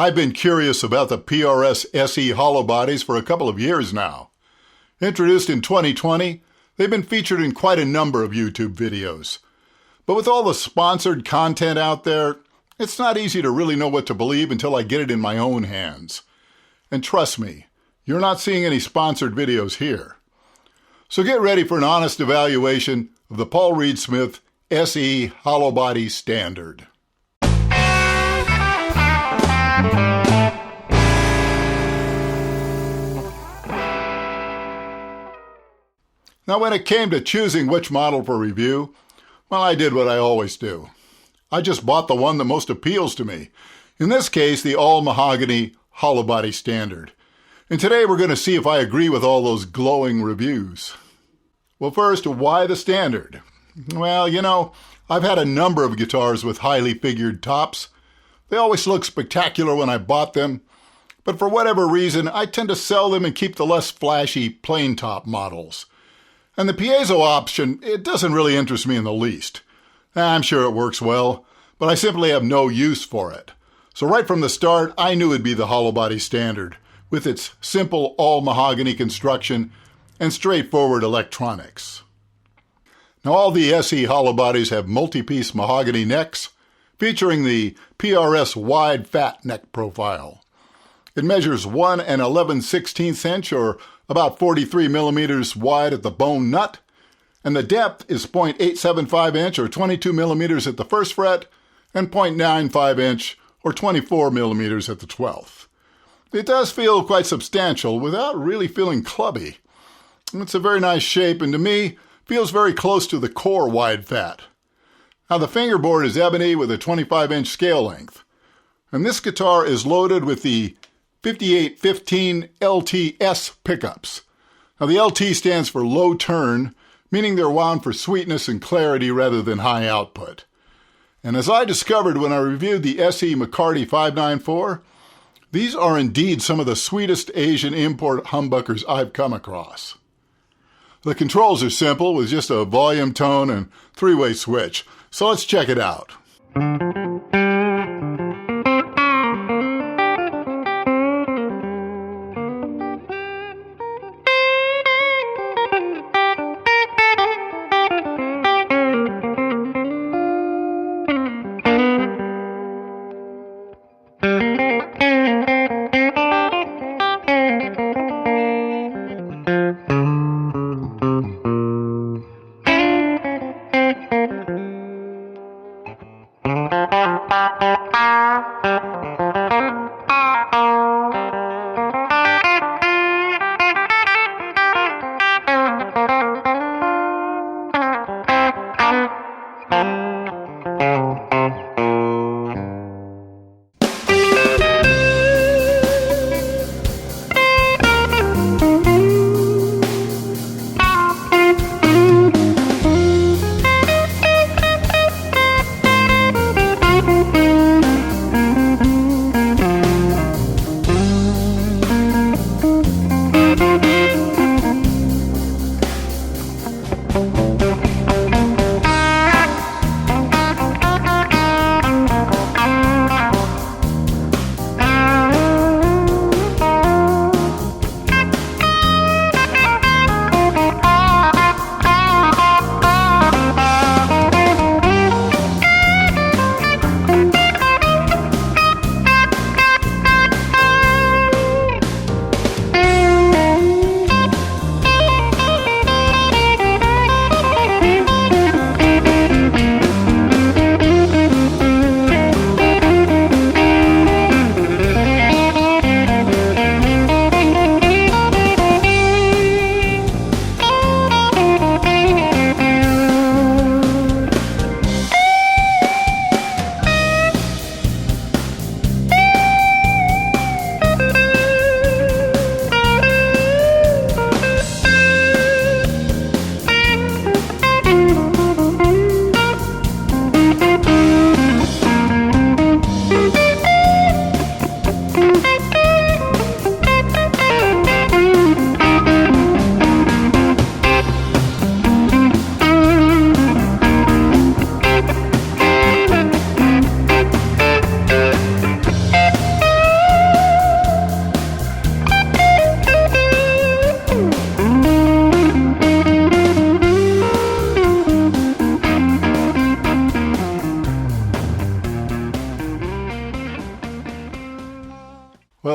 I've been curious about the PRS SE Hollowbodies for a couple of years now. Introduced in 2020, they've been featured in quite a number of YouTube videos. But with all the sponsored content out there, it's not easy to really know what to believe until I get it in my own hands. And trust me, you're not seeing any sponsored videos here. So get ready for an honest evaluation of the Paul Reed Smith SE Hollowbody Standard. Now, when it came to choosing which model for review, well, I did what I always do. I just bought the one that most appeals to me. In this case, the all-mahogany Hollowbody Standard. And today we're going to see if I agree with all those glowing reviews. Well, first, why the Standard? Well, you know, I've had a number of guitars with highly figured tops. They always look spectacular when I bought them, but for whatever reason, I tend to sell them and keep the less flashy plain top models. And the piezo option, it doesn't really interest me in the least. I'm sure it works well, but I simply have no use for it. So right from the start, I knew it'd be the Hollowbody Standard, with its simple all-mahogany construction and straightforward electronics. Now, all the SE Hollowbodies have multi-piece mahogany necks, featuring the PRS wide fat neck profile. It measures 1 11/16 inch, or about 43 millimeters wide at the bone nut, and the depth is 0.875 inch, or 22 millimeters at the first fret, and 0.95 inch, or 24 millimeters at the 12th. It does feel quite substantial without really feeling clubby. It's a very nice shape, and to me, feels very close to the core wide fat. Now, the fingerboard is ebony with a 25-inch scale length, and this guitar is loaded with the 5815 LTS pickups. Now, the LT stands for low turn, meaning they're wound for sweetness and clarity rather than high output. And as I discovered when I reviewed the SE McCarty 594, these are indeed some of the sweetest Asian import humbuckers I've come across. The controls are simple with just a volume, tone, and three-way switch. So let's check it out.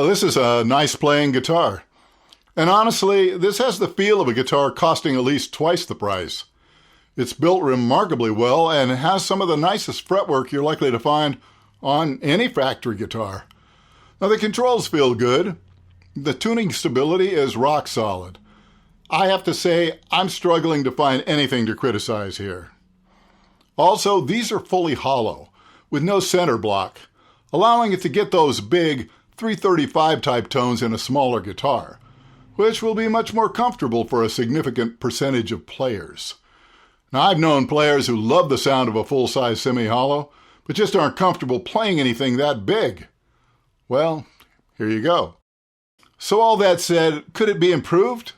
this is a nice playing guitar. And honestly, this has the feel of a guitar costing at least twice the price. It's built remarkably well and has some of the nicest fretwork you're likely to find on any factory guitar. Now the controls feel good. The tuning stability is rock solid. I have to say, I'm struggling to find anything to criticize here. Also, these are fully hollow, with no center block, allowing it to get those big 335 type tones in a smaller guitar, which will be much more comfortable for a significant percentage of players. Now, I've known players who love the sound of a full-size semi-hollow, but just aren't comfortable playing anything that big. Well, here you go. So all that said, could it be improved?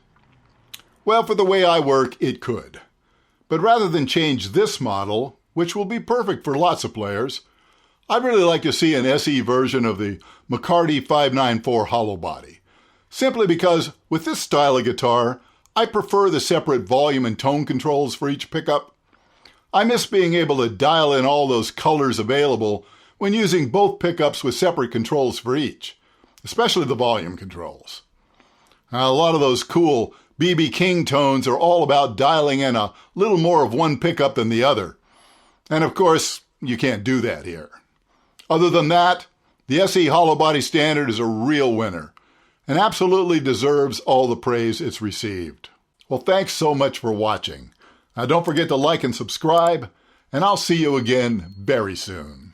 Well, for the way I work, it could. But rather than change this model, which will be perfect for lots of players, I'd really like to see an SE version of the McCarty 594 Hollowbody. Simply because with this style of guitar, I prefer the separate volume and tone controls for each pickup. I miss being able to dial in all those colors available when using both pickups with separate controls for each, especially the volume controls. Now, a lot of those cool B.B. King tones are all about dialing in a little more of one pickup than the other. And of course, you can't do that here. Other than that, the SE Hollowbody Standard is a real winner and absolutely deserves all the praise it's received. Well, thanks so much for watching. Now don't forget to like and subscribe, and I'll see you again very soon.